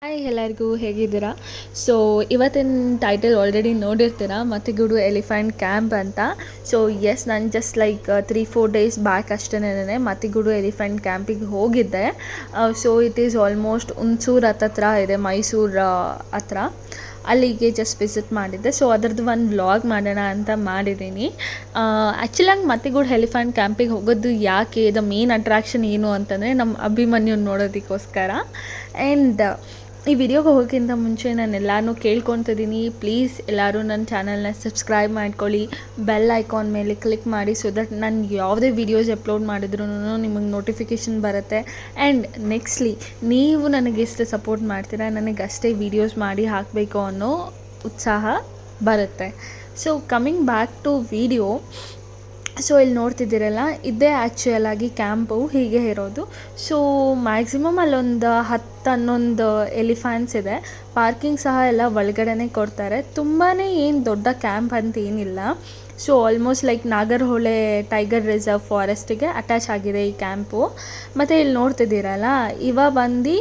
Hi ಎಲ್ಲರಿಗೂ ಹೇಗಿದ್ದೀರಾ? So ಇವತ್ತಿನ ಟೈಟಲ್ ಆಲ್ರೆಡಿ ನೋಡಿರ್ತೀರಾ, ಮತ್ತಿಗೂಡು ಎಲಿಫೆಂಟ್ ಕ್ಯಾಂಪ್ ಅಂತ. ಸೊ ಎಸ್, ನಾನು ಜಸ್ಟ್ ಲೈಕ್ 3-4 ಡೇಸ್ ಬ್ಯಾಕ್ ಅಷ್ಟೇನೆ ಮತ್ತಿಗೂಡು ಎಲಿಫೆಂಟ್ ಕ್ಯಾಂಪಿಗೆ ಹೋಗಿದ್ದೆ. So it is almost Hunsur ಹತ್ರ ಇದೆ, ಮೈಸೂರು ಹತ್ರ. ಅಲ್ಲಿಗೆ ಜಸ್ಟ್ ವಿಸಿಟ್ ಮಾಡಿದ್ದೆ. ಸೊ ಅದರದ್ದು ಒಂದು ವ್ಲಾಗ್ ಮಾಡೋಣ ಅಂತ ಮಾಡಿದ್ದೀನಿ. ಆ್ಯಕ್ಚುಲಾಗಿ ಮತ್ತಿಗೂಡು ಎಲಿಫೆಂಟ್ ಕ್ಯಾಂಪಿಗೆ ಹೋಗೋದು ಯಾಕೆ, ದ ಮೇನ್ ಅಟ್ರಾಕ್ಷನ್ ಏನು ಅಂತಂದರೆ ನಮ್ಮ ಅಭಿಮನ್ಯು ನೋಡೋದಕ್ಕೋಸ್ಕರ. ಆ್ಯಂಡ್ ಈ ವಿಡಿಯೋಗೆ ಹೋಗೋಕ್ಕಿಂತ ಮುಂಚೆ ನಾನು ಎಲ್ಲರೂ ಕೇಳ್ಕೊತಿದ್ದೀನಿ, ಪ್ಲೀಸ್ ಎಲ್ಲರೂ ನನ್ನ ಚಾನಲ್ನ ಸಬ್ಸ್ಕ್ರೈಬ್ ಮಾಡ್ಕೊಳ್ಳಿ, ಬೆಲ್ ಐಕಾನ್ ಮೇಲೆ ಕ್ಲಿಕ್ ಮಾಡಿ, ಸೊ ದಟ್ ನಾನು ಯಾವುದೇ ವೀಡಿಯೋಸ್ ಅಪ್ಲೋಡ್ ಮಾಡಿದ್ರೂ ನಿಮಗೆ ನೋಟಿಫಿಕೇಷನ್ ಬರುತ್ತೆ. ಆ್ಯಂಡ್ ನೆಕ್ಸ್ಟ್ಲಿ ನೀವು ನನಗೆ ಎಷ್ಟು ಸಪೋರ್ಟ್ ಮಾಡ್ತೀರಾ, ನನಗೆ ಅಷ್ಟೇ ವೀಡಿಯೋಸ್ ಮಾಡಿ ಹಾಕಬೇಕು ಅನ್ನೋ ಉತ್ಸಾಹ ಬರುತ್ತೆ. So coming back to video, so ಇಲ್ಲಿ ನೋಡ್ತಿದ್ದೀರಲ್ಲ, ಇದೇ ಆ್ಯಕ್ಚುಯಲಾಗಿ ಕ್ಯಾಂಪು ಹೀಗೆ ಇರೋದು. ಸೊ ಮ್ಯಾಕ್ಸಿಮಮ್ ಅಲ್ಲೊಂದು 10-11 ಎಲಿಫೆಂಟ್ಸ್ ಇದೆ. ಪಾರ್ಕಿಂಗ್ ಸಹ ಎಲ್ಲ ಒಳಗಡೆ ಕೊಡ್ತಾರೆ. ತುಂಬಾ ಏನು ದೊಡ್ಡ ಕ್ಯಾಂಪ್ ಅಂತ ಏನಿಲ್ಲ. So almost like Nagarahole tiger reserve ಫಾರೆಸ್ಟಿಗೆ ಅಟ್ಯಾಚ್ ಆಗಿದೆ ಈ ಕ್ಯಾಂಪು. ಮತ್ತು ಇಲ್ಲಿ ನೋಡ್ತಿದ್ದೀರಲ್ಲ, ಇವ ಬಂದು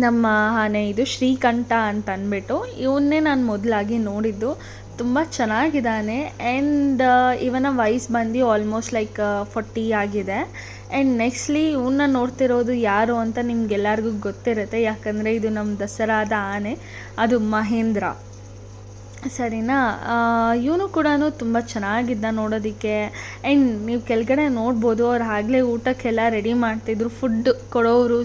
ನಮ್ಮ ಆನೆ, ಇದು ಶ್ರೀಕಂಠ ಅಂತ ಅಂದ್ಬಿಟ್ಟು ಇವನ್ನೇ ನಾನು ಮೊದಲಾಗಿ ನೋಡಿದ್ದು. ತುಂಬ ಚೆನ್ನಾಗಿದ್ದಾನೆ. ಆ್ಯಂಡ್ ಇವನ ವಯಸ್ಸು ಬಂದು ಆಲ್ಮೋಸ್ಟ್ ಲೈಕ್ 40 ಆಗಿದೆ. ಆ್ಯಂಡ್ ನೆಕ್ಸ್ಟ್ಲಿ ಇವನ್ನ ನೋಡ್ತಿರೋದು ಯಾರು ಅಂತ ನಿಮ್ಗೆಲ್ಲರಿಗೂ ಗೊತ್ತಿರುತ್ತೆ, ಯಾಕಂದರೆ ಇದು ನಮ್ಮ ದಸರಾದ ಆನೆ, ಅದು ಮಹೇಂದ್ರ, ಸರಿನಾ. ಇವನು ಕೂಡ ತುಂಬ ಚೆನ್ನಾಗಿದ್ದ ನೋಡೋದಕ್ಕೆ. ಆ್ಯಂಡ್ ನೀವು ಕೆಳಗಡೆ ನೋಡ್ಬೋದು, ಅವ್ರು ಆಗಲೇ ಊಟಕ್ಕೆಲ್ಲ ರೆಡಿ ಮಾಡ್ತಿದ್ರು. ಫುಡ್ ಕೊಡೋರು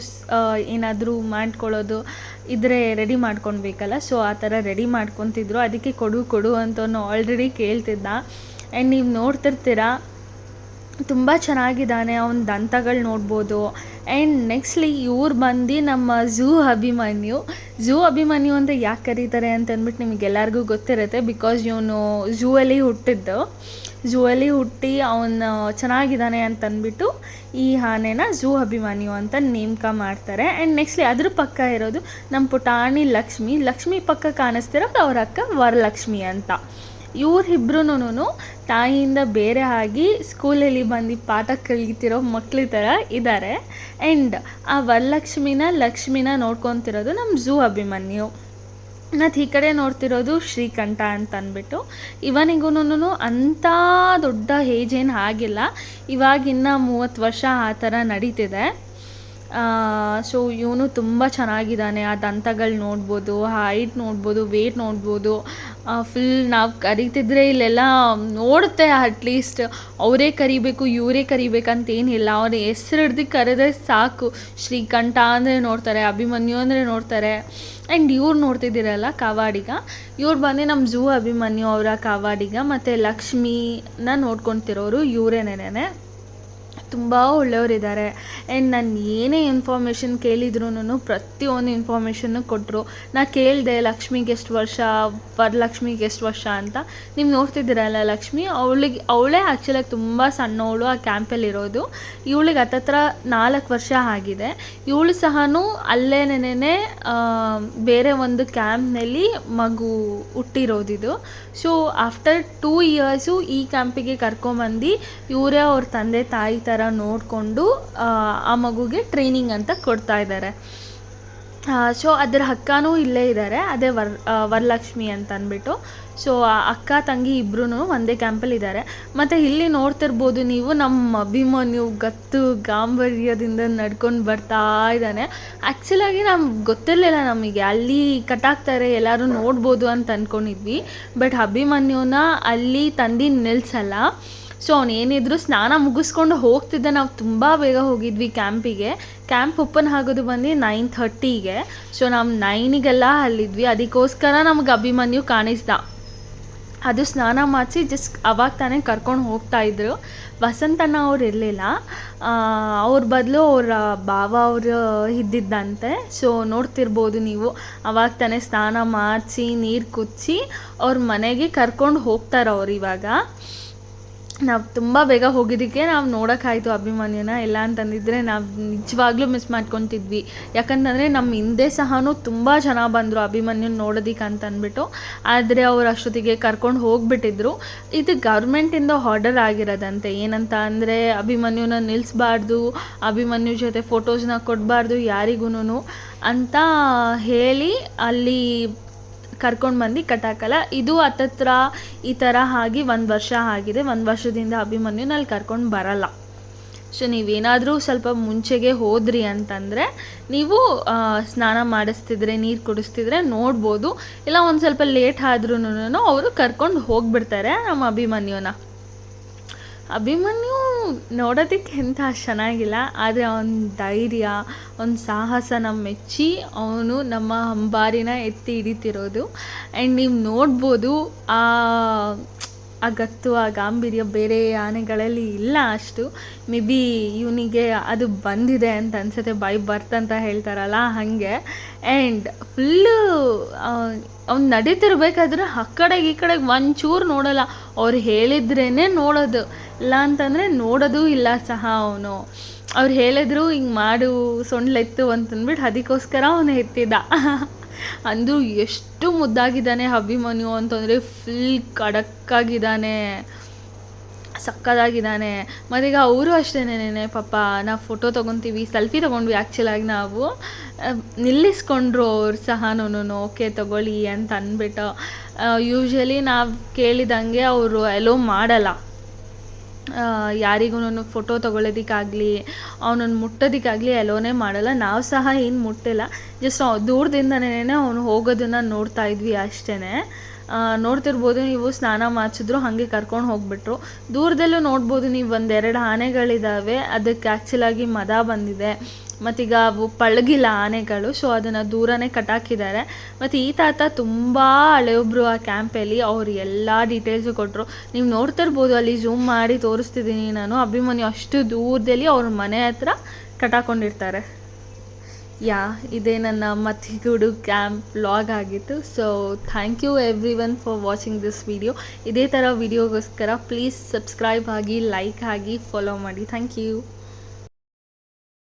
ಏನಾದರೂ ಮಾಡ್ಕೊಳ್ಳೋದು ಇದ್ರೆ ರೆಡಿ ಮಾಡ್ಕೊಳ್ಬೇಕಲ್ಲ, ಸೊ ಆ ಥರ ರೆಡಿ ಮಾಡ್ಕೊತಿದ್ರು. ಅದಕ್ಕೆ ಕೊಡು ಅಂತ ಆಲ್ರೆಡಿ ಕೇಳ್ತಿದ್ದ. ಆ್ಯಂಡ್ ನೀವು ನೋಡ್ತಿರ್ತೀರಾ, ತುಂಬ ಚೆನ್ನಾಗಿದ್ದಾನೆ. ಅವನ ದಂತಗಳು ನೋಡ್ಬೋದು. ಆ್ಯಂಡ್ ನೆಕ್ಸ್ಟ್ಲಿ ಇವ್ರು ಬಂದು ನಮ್ಮ ಝೂ ಅಭಿಮನ್ಯು ಅಂತ ಯಾಕೆ ಕರೀತಾರೆ ಅಂತಂದ್ಬಿಟ್ಟು ನಿಮಗೆಲ್ಲರಿಗೂ ಗೊತ್ತಿರುತ್ತೆ. ಬಿಕಾಸ್ ಇವನು ಝೂವಲ್ಲಿ ಹುಟ್ಟಿ ಅವನು ಚೆನ್ನಾಗಿದ್ದಾನೆ ಅಂತಂದ್ಬಿಟ್ಟು ಈ ಆನೆನ ಝೂ ಅಭಿಮನ್ಯು ಅಂತ ನೇಮಕ ಮಾಡ್ತಾರೆ. ಆ್ಯಂಡ್ ನೆಕ್ಸ್ಟ್ಲಿ ಅದ್ರ ಪಕ್ಕ ಇರೋದು ನಮ್ಮ ಪುಟಾಣಿ ಲಕ್ಷ್ಮಿ ಪಕ್ಕ ಕಾಣಿಸ್ತಿರೋದು ಅವ್ರ ಅಕ್ಕ ವರಲಕ್ಷ್ಮಿ ಅಂತ. ಇವ್ರಿಬ್ರು ತಾಯಿಯಿಂದ ಬೇರೆ ಆಗಿ ಸ್ಕೂಲಲ್ಲಿ ಬಂದು ಪಾಠ ಕಲಿತಿರೋ ಮಕ್ಳ ಥರ ಇದ್ದಾರೆ. ಆ್ಯಂಡ್ ಆ ಲಕ್ಷ್ಮಿನ ನೋಡ್ಕೊತಿರೋದು ನಮ್ಮ ಝೂ ಅಭಿಮನ್ಯು. ಮತ್ತು ಈ ಕಡೆ ನೋಡ್ತಿರೋದು ಶ್ರೀಕಂಠ ಅಂತ ಅಂದ್ಬಿಟ್ಟು. ಇವನಿಗೂ ಅಂಥ ದೊಡ್ಡ ಏಜ್ ಏನು ಆಗಿಲ್ಲ, ಇವಾಗಿನ್ನ 30 ವರ್ಷ ಆ ಥರ ನಡೀತಿದೆ. ಸೊ ಇವನು ತುಂಬ ಚೆನ್ನಾಗಿದ್ದಾನೆ. ಆ ದಂತಗಳು ನೋಡ್ಬೋದು, ಹೈಟ್ ನೋಡ್ಬೋದು, ವೇಟ್ ನೋಡ್ಬೋದು. ಫುಲ್ ನಾವು ಕರಿತಿದ್ರೆ ಇಲ್ಲೆಲ್ಲ ನೋಡುತ್ತೆ. ಅಟ್ಲೀಸ್ಟ್ ಅವರೇ ಕರಿಬೇಕು ಇವರೇ ಕರಿಬೇಕಂತೇನಿಲ್ಲ, ಅವ್ರ ಹೆಸ್ರು ಹಿಡ್ದು ಕರೆದ್ರೆ ಸಾಕು. ಶ್ರೀಕಂಠ ಅಂದರೆ ನೋಡ್ತಾರೆ, ಅಭಿಮನ್ಯು ಅಂದರೆ ನೋಡ್ತಾರೆ. ಆ್ಯಂಡ್ ಇವ್ರು ನೋಡ್ತಿದ್ದೀರಲ್ಲ ಕಾವಾಡಿಗ, ಇವ್ರು ಬಂದು ನಮ್ಮ ಝೂ ಅಭಿಮನ್ಯು ಅವರ ಕಾವಾಡಿಗ. ಮತ್ತು ಲಕ್ಷ್ಮಿನ ನೋಡ್ಕೊತಿರೋರು ಇವರೇನೇನೆ. ತುಂಬ ಒಳ್ಳೆಯವರಿದ್ದಾರೆ. ಆ್ಯಂಡ್ ನಾನು ಏನೇ ಇನ್ಫಾರ್ಮೇಷನ್ ಕೇಳಿದ್ರು ಪ್ರತಿಯೊಂದು ಇನ್ಫಾರ್ಮೇಷನ್ನು ಕೊಟ್ಟರು. ನಾನು ಕೇಳಿದೆ ಲಕ್ಷ್ಮಿಗೆ ಎಷ್ಟು ವರ್ಷ, ವರಲಕ್ಷ್ಮಿಗೆ ಎಷ್ಟು ವರ್ಷ ಅಂತ. ನೀವು ನೋಡ್ತಿದ್ದೀರಲ್ಲ ಲಕ್ಷ್ಮಿ, ಅವಳೇ ಆ್ಯಕ್ಚುಲಾಗಿ ತುಂಬ ಸಣ್ಣವಳು ಆ ಕ್ಯಾಂಪಲ್ಲಿರೋದು. ಇವಳಿಗೆ ಹತ್ತತ್ರ 4 ವರ್ಷ ಆಗಿದೆ. ಇವಳು ಸಹ ಅಲ್ಲೇನೇ ಬೇರೆ ಒಂದು ಕ್ಯಾಂಪ್ನಲ್ಲಿ ಮಗು ಹುಟ್ಟಿರೋದಿದು. ಸೊ ಆಫ್ಟರ್ 2 ಇಯರ್ಸು ಈ ಕ್ಯಾಂಪಿಗೆ ಕರ್ಕೊಂಬಂದು ಇವರೇ ಅವ್ರ ತಂದೆ ತಾಯಿ ಥರ ನೋಡಿಕೊಂಡು ಆ ಮಗುಗೆ ಟ್ರೈನಿಂಗ್ ಅಂತ ಕೊಡ್ತಾ ಇದ್ದಾರೆ. ಸೊ ಅದರ ಅಕ್ಕನೂ ಇಲ್ಲೇ ಇದ್ದಾರೆ, ಅದೇ ವರಲಕ್ಷ್ಮಿ ಅಂತ ಅಂದ್ಬಿಟ್ಟು. ಸೊ ಅಕ್ಕ ತಂಗಿ ಇಬ್ಬರೂ ಒಂದೇ ಕ್ಯಾಂಪಲ್ಲಿದ್ದಾರೆ. ಮತ್ತು ಇಲ್ಲಿ ನೋಡ್ತಿರ್ಬೋದು ನೀವು, ನಮ್ಮ ಅಭಿಮನ್ಯು ಗತ್ತು ಗಾಂಭೀರ್ಯದಿಂದ ನಡ್ಕೊಂಡು ಬರ್ತಾ ಇದ್ದಾನೆ. ಆ್ಯಕ್ಚುಲಾಗಿ ನಮ್ಗೆ ಗೊತ್ತಿರಲಿಲ್ಲ, ನಮಗೆ ಅಲ್ಲಿ ಕಟ್ಟಾಕ್ತಾರೆ ಎಲ್ಲರೂ ನೋಡ್ಬೋದು ಅಂತ ಅಂದ್ಕೊಂಡಿದ್ವಿ. ಬಟ್ ಅಭಿಮನ್ಯುನ ಅಲ್ಲಿ ತಂದು ನಿಲ್ಲಿಸಲ್ಲ. ಸೊ ಅವನೇನಿದ್ರು ಸ್ನಾನ ಮುಗಿಸ್ಕೊಂಡು ಹೋಗ್ತಿದ್ದೆ. ನಾವು ತುಂಬ ಬೇಗ ಹೋಗಿದ್ವಿ ಕ್ಯಾಂಪಿಗೆ. ಕ್ಯಾಂಪ್ ಓಪನ್ ಆಗೋದು ಬಂದು 9:30ಗೆ. ಸೊ ನಾವು 9ಗೆಲ್ಲ ಅಲ್ಲಿದ್ವಿ. ಅದಕ್ಕೋಸ್ಕರ ನಮ್ಗೆ ಅಭಿಮನ್ಯು ಕಾಣಿಸ್ದ. ಅದು ಸ್ನಾನ ಮಾಡಿಸಿ ಜಸ್ಟ್ ಅವಾಗ ತಾನೇ ಕರ್ಕೊಂಡು ಹೋಗ್ತಾಯಿದ್ರು. ವಸಂತಣ್ಣ ಅವ್ರು ಇರಲಿಲ್ಲ, ಅವ್ರ ಬದಲು ಅವರ ಭಾವ ಅವರು ಇದ್ದಿದ್ದಂತೆ. ಸೊ ನೋಡ್ತಿರ್ಬೋದು ನೀವು, ಅವಾಗ ತಾನೇ ಸ್ನಾನ ಮಾಡಿಸಿ ನೀರು ಕುದಿಸಿ ಅವ್ರ ಮನೆಗೆ ಕರ್ಕೊಂಡು ಹೋಗ್ತಾರೆ ಅವ್ರು ಇವಾಗ. ನಾವು ತುಂಬ ಬೇಗ ಹೋಗಿದ್ದಕ್ಕೆ ನಾವು ನೋಡೋಕ್ಕಾಯ್ತು ಅಭಿಮನ್ಯುನ. ಇಲ್ಲ ಅಂತಂದಿದ್ರೆ ನಾವು ನಿಜವಾಗ್ಲೂ ಮಿಸ್ ಮಾಡ್ಕೊತಿದ್ವಿ. ಯಾಕಂತಂದರೆ ನಮ್ಮ ಹಿಂದೆ ಸಹನೂ ತುಂಬ ಜನ ಬಂದರು ಅಭಿಮನ್ಯುನ ನೋಡೋದಕ್ಕೆ ಅಂತಂದ್ಬಿಟ್ಟು. ಆದರೆ ಅವ್ರು ಅಷ್ಟೊತ್ತಿಗೆ ಕರ್ಕೊಂಡು ಹೋಗಿಬಿಟ್ಟಿದ್ರು. ಇದು ಗೌರ್ಮೆಂಟಿಂದ ಆರ್ಡರ್ ಆಗಿರೋದಂತೆ. ಏನಂತ ಅಂದರೆ ಅಭಿಮನ್ಯುನ ನಿಲ್ಲಿಸ್ಬಾರ್ದು, ಅಭಿಮನ್ಯು ಜೊತೆ ಫೋಟೋಸ್ನ ಕೊಡಬಾರ್ದು ಯಾರಿಗೂ ಅಂತ ಹೇಳಿ ಅಲ್ಲಿ ಕರ್ಕೊಂಡು ಬಂದು ಕಟ್ಟಾಕಲ್ಲ. ಇದು ಹತ್ತತ್ರ ಈ ಥರ ಆಗಿ 1 ವರ್ಷ ಆಗಿದೆ. 1 ವರ್ಷದಿಂದ ಅಭಿಮನ್ಯುನ ಅಲ್ಲಿ ಕರ್ಕೊಂಡು ಬರಲ್ಲ. ಸೊ ನೀವೇನಾದರೂ ಸ್ವಲ್ಪ ಮುಂಚೆಗೆ ಹೋದ್ರಿ ಅಂತಂದರೆ ನೀವು ಸ್ನಾನ ಮಾಡಿಸ್ತಿದ್ರೆ, ನೀರು ಕುಡಿಸ್ತಿದ್ರೆ ನೋಡ್ಬೋದು. ಇಲ್ಲ ಒಂದು ಸ್ವಲ್ಪ ಲೇಟ್ ಆದ್ರೂ ಅವರು ಕರ್ಕೊಂಡು ಹೋಗಿಬಿಡ್ತಾರೆ ನಮ್ಮ ಅಭಿಮನ್ಯುನ. ಅಭಿಮನ್ಯು ನೋಡೋದಕ್ಕೆ ಎಂಥ ಚೆನ್ನಾಗಿಲ್ಲ, ಆದರೆ ಅವನ ಧೈರ್ಯ, ಅವನ ಸಾಹಸನ ಮೆಚ್ಚಿ ಅವನು ನಮ್ಮ ಅಂಬಾರಿನ ಎತ್ತಿ ಹಿಡಿತಿರೋದು. ಆ್ಯಂಡ್ ನೀವು ನೋಡ್ಬೋದು ಆ ಗತ್ತು, ಆ ಗಾಂಭೀರ್ಯ ಬೇರೆ ಆನೆಗಳಲ್ಲಿ ಇಲ್ಲ ಅಷ್ಟು. ಮೇ ಬಿ ಇವನಿಗೆ ಅದು ಬಂದಿದೆ ಅಂತ ಅನ್ಸುತ್ತೆ, ಬೈ ಬರ್ತ್ ಅಂತ ಹೇಳ್ತಾರಲ್ಲ ಹಾಗೆ. ಆ್ಯಂಡ್ ಫುಲ್ಲು ಅವ್ನು ನಡೀತಿರ್ಬೇಕಾದ್ರೆ ಆ ಕಡೆಗೆ ಈ ಕಡೆಗೆ ಒಂಚೂರು ನೋಡೋಲ್ಲ. ಅವ್ರು ಹೇಳಿದ್ರೇ ನೋಡೋದು, ಇಲ್ಲ ಅಂತಂದರೆ ನೋಡೋದು ಇಲ್ಲ ಸಹ ಅವನು. ಅವ್ರು ಹೇಳಿದ್ರು ಹಿಂಗೆ ಮಾಡು ಸೊಂಡ್ಲೆತ್ತು ಅಂತಂದ್ಬಿಟ್ಟು ಅದಕ್ಕೋಸ್ಕರ ಅವನು ಎತ್ತಿದ್ದ. ಅಂದರೂ ಎಷ್ಟು ಮುದ್ದಾಗಿದ್ದಾನೆ ಅಭಿಮನ್ಯು ಅಂತಂದರೆ, ಫುಲ್ ಖಡಕ್ಕಾಗಿದ್ದಾನೆ, ಸಕ್ಕದಾಗಿದ್ದಾನೆ. ಮತ್ತೀಗ ಅವರು ಅಷ್ಟೇನೇನೆ ಪಾಪ, ನಾವು ಫೋಟೋ ತೊಗೊತೀವಿ, ಸೆಲ್ಫಿ ತೊಗೊಂಡ್ವಿ ಆ್ಯಕ್ಚುಲಾಗಿ ನಾವು. ನಿಲ್ಲಿಸ್ಕೊಂಡ್ರು ಅವ್ರು ಸಹನೂ, ಓಕೆ ತೊಗೊಳ್ಳಿ ಅಂತ ಅಂದ್ಬಿಟ್ಟು. ಯೂಶ್ವಲಿ ನಾವು ಕೇಳಿದಂಗೆ ಅವರು ಎಲ್ಲೋ ಮಾಡಲ್ಲ, ಯಾರಿಗೂ ಫೋಟೋ ತೊಗೊಳ್ಳೋದಕ್ಕಾಗಲಿ ಅವನನ್ನು ಮುಟ್ಟೋದಕ್ಕಾಗಲಿ ಎಲ್ಲೋನೇ ಮಾಡಲ್ಲ. ನಾವು ಸಹ ಏನು ಮುಟ್ಟಿಲ್ಲ, ಜಸ್ಟ್ ದೂರದಿಂದನೇ ಅವನು ಹೋಗೋದನ್ನು ನೋಡ್ತಾ ಇದ್ವಿ ಅಷ್ಟೇ. ನೋಡ್ತಿರ್ಬೋದು ನೀವು, ಸ್ನಾನ ಮಾಡಿಸಿದ್ರು ಹಾಗೆ ಕರ್ಕೊಂಡು ಹೋಗ್ಬಿಟ್ರು. ದೂರದಲ್ಲೂ ನೋಡ್ಬೋದು ನೀವು, 1-2 ಆನೆಗಳಿದ್ದಾವೆ. ಅದಕ್ಕೆ ಆ್ಯಕ್ಚುಲಾಗಿ ಮದ ಬಂದಿದೆ, ಮತ್ತೀಗ ಅವು ಪಳಗಿಲ್ಲ ಆನೆಗಳು. ಸೊ ಅದನ್ನು ದೂರನೇ ಕಟ್ಟಾಕಿದ್ದಾರೆ. ಮತ್ತು ಈ ತಾತ ತುಂಬ ಹಳೆಯೊಬ್ಬರು ಆ ಕ್ಯಾಂಪಲ್ಲಿ, ಅವ್ರು ಎಲ್ಲ ಡೀಟೇಲ್ಸು ಕೊಟ್ಟರು. ನೀವು ನೋಡ್ತಿರ್ಬೋದು, ಅಲ್ಲಿ ಝೂಮ್ ಮಾಡಿ ತೋರಿಸ್ತಿದ್ದೀನಿ ನಾನು. ಅಭಿಮನ್ಯು ಅಷ್ಟು ದೂರದಲ್ಲಿ ಅವ್ರ ಮನೆ ಹತ್ರ ಕಟ್ಟಾಕೊಂಡಿರ್ತಾರೆ. ಇದೇ ನನ್ನ ಮತ್ತಿಗೂಡು ಕ್ಯಾಂಪ್ ವ್ಲಾಗ್ ಆಗಿತ್ತು. So thank you everyone for watching this video. ಇದೇ ಥರ ವಿಡಿಯೋಗೋಸ್ಕರ ಪ್ಲೀಸ್ ಸಬ್ಸ್ಕ್ರೈಬ್ ಆಗಿ, ಲೈಕ್ ಆಗಿ, ಫಾಲೋ ಮಾಡಿ. Thank you.